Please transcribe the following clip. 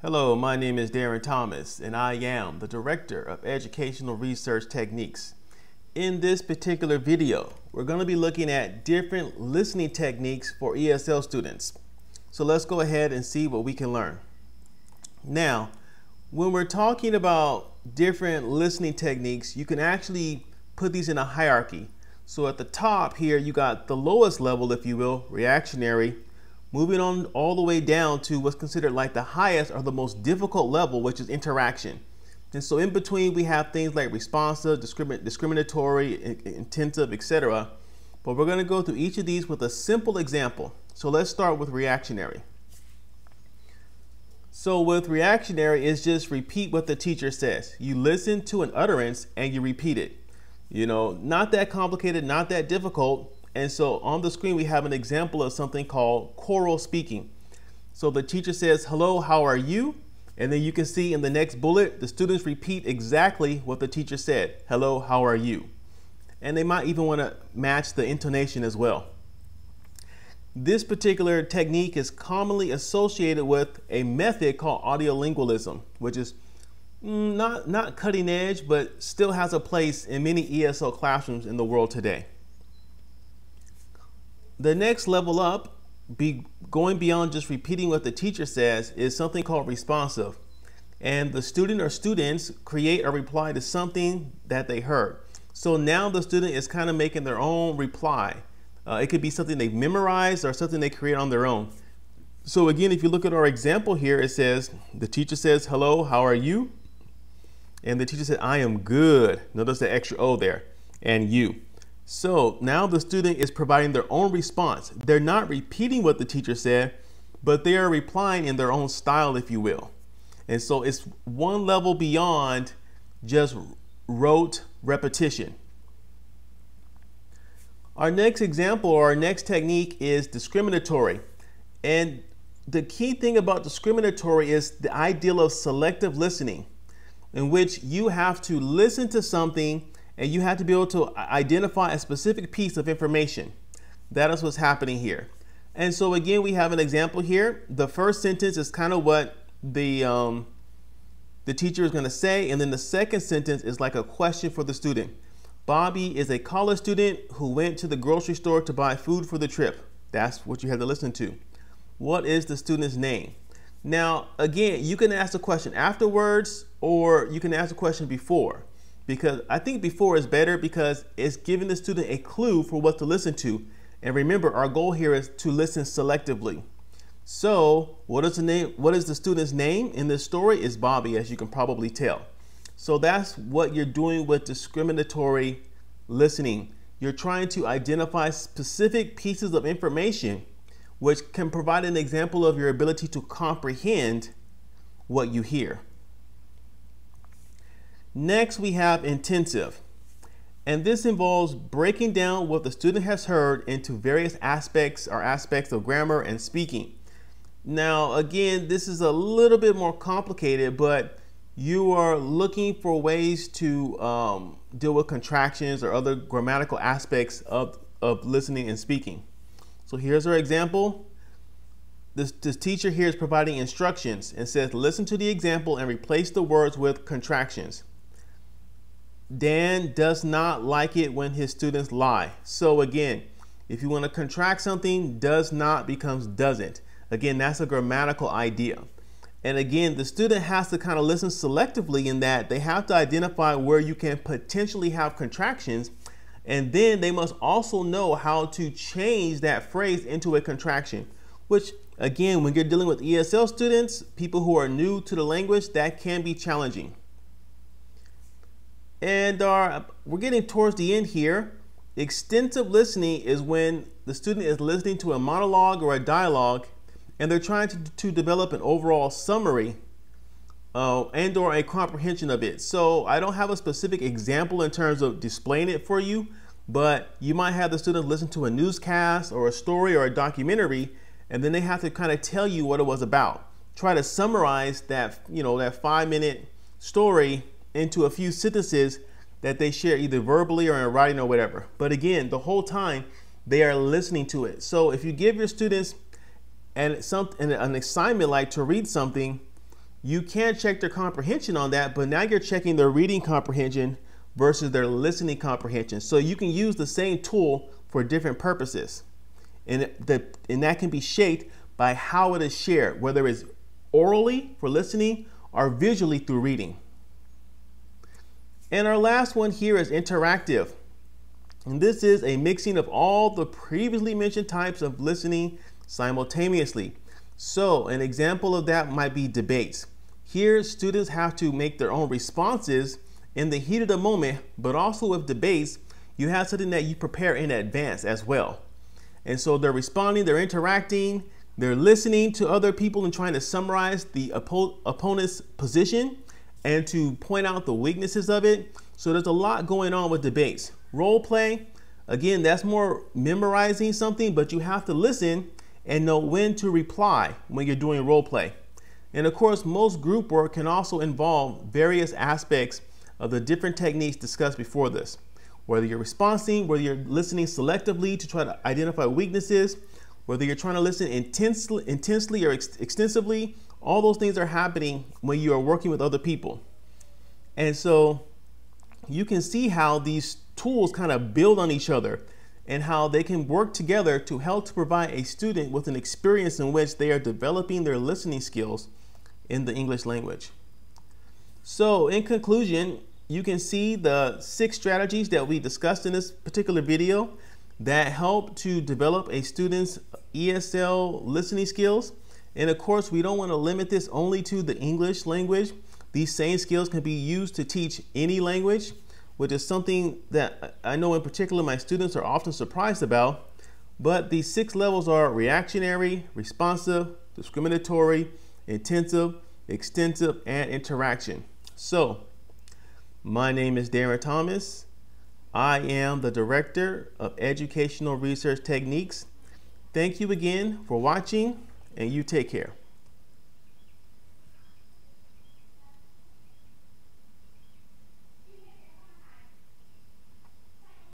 Hello, my name is Darren Thomas, and I am the Director of Educational Research Techniques. In this particular video, we're going to be looking at different listening techniques for ESL students. So let's go ahead and see what we can learn. Now, when we're talking about different listening techniques, you can actually put these in a hierarchy. So at the top here, you got the lowest level, if you will, reactionary, moving on all the way down to what's considered like the highest or the most difficult level, which is interaction. And so in between, we have things like responsive, discriminatory, intensive, etc. But we're going to go through each of these with a simple example. So let's start with reactionary. So with reactionary, it's just repeat what the teacher says. You listen to an utterance and you repeat it. You know, not that complicated, not that difficult. And so on the screen, we have an example of something called choral speaking. So the teacher says, "Hello, how are you?" And then you can see in the next bullet, the students repeat exactly what the teacher said. "Hello, how are you?" And they might even want to match the intonation as well. This particular technique is commonly associated with a method called audiolingualism, which is not cutting edge, but still has a place in many ESL classrooms in the world today. The next level up, going beyond just repeating what the teacher says, is something called responsive. And the student or students create a reply to something that they heard. So now the student is kind of making their own reply. It could be something they've memorized or something they create on their own. So again, if you look at our example here, it says, the teacher says, "Hello, how are you?" And the teacher said, "I am good." Notice the extra O there, and you. So now the student is providing their own response. They're not repeating what the teacher said, but they are replying in their own style, if you will. And so it's one level beyond just rote repetition. Our next example or our next technique is discriminatory. And the key thing about discriminatory is the ideal of selective listening, in which you have to listen to something and you have to be able to identify a specific piece of information. That is what's happening here. And so again, we have an example here. The first sentence is kind of what the teacher is going to say. And then the second sentence is like a question for the student. Bobby is a college student who went to the grocery store to buy food for the trip. That's what you have to listen to. What is the student's name? Now, again, you can ask the question afterwards, or you can ask the question before. Because I think before is better because it's giving the student a clue for what to listen to. And remember, our goal here is to listen selectively. So what is the student's name in this story? Is Bobby, as you can probably tell. So that's what you're doing with discriminatory listening. You're trying to identify specific pieces of information which can provide an example of your ability to comprehend what you hear. Next, we have intensive, and this involves breaking down what the student has heard into various aspects of grammar and speaking. Now, again, this is a little bit more complicated, but you are looking for ways to deal with contractions or other grammatical aspects of listening and speaking. So here's our example. This teacher here is providing instructions and says, listen to the example and replace the words with contractions. Dan does not like it when his students lie. So again, if you want to contract something, does not becomes doesn't. Again, that's a grammatical idea. And again, the student has to kind of listen selectively in that they have to identify where you can potentially have contractions. And then they must also know how to change that phrase into a contraction, which again, when you're dealing with ESL students, people who are new to the language, that can be challenging. And we're getting towards the end here. Extensive listening is when the student is listening to a monologue or a dialogue and they're trying to develop an overall summary and or a comprehension of it. So I don't have a specific example in terms of displaying it for you, but you might have the students listen to a newscast or a story or a documentary, and then they have to kind of tell you what it was about. Try to summarize that, that 5-minute story into a few sentences that they share either verbally or in writing or whatever. But again, the whole time they are listening to it. So if you give your students an assignment like to read something, you can check their comprehension on that, but now you're checking their reading comprehension versus their listening comprehension. So you can use the same tool for different purposes. And that can be shaped by how it is shared, whether it's orally for listening or visually through reading. And our last one here is interactive. And this is a mixing of all the previously mentioned types of listening simultaneously. So an example of that might be debates. Here, students have to make their own responses in the heat of the moment, but also with debates, you have something that you prepare in advance as well. And so they're responding, they're interacting, they're listening to other people and trying to summarize the opponent's position and to point out the weaknesses of it. So there's a lot going on with debates. Role play, again, that's more memorizing something, but you have to listen and know when to reply when you're doing role play. And of course, most group work can also involve various aspects of the different techniques discussed before this. Whether you're responding, whether you're listening selectively to try to identify weaknesses, whether you're trying to listen intensely or extensively, all those things are happening when you are working with other people. And so you can see how these tools kind of build on each other and how they can work together to help to provide a student with an experience in which they are developing their listening skills in the English language. So in conclusion, you can see the 6 strategies that we discussed in this particular video that help to develop a student's ESL listening skills. And of course, we don't want to limit this only to the English language. These same skills can be used to teach any language, which is something that I know in particular my students are often surprised about. But these 6 levels are reactionary, responsive, discriminatory, intensive, extensive, and interaction. So, my name is Darren Thomas. I am the Director of Educational Research Techniques. Thank you again for watching, and you take care.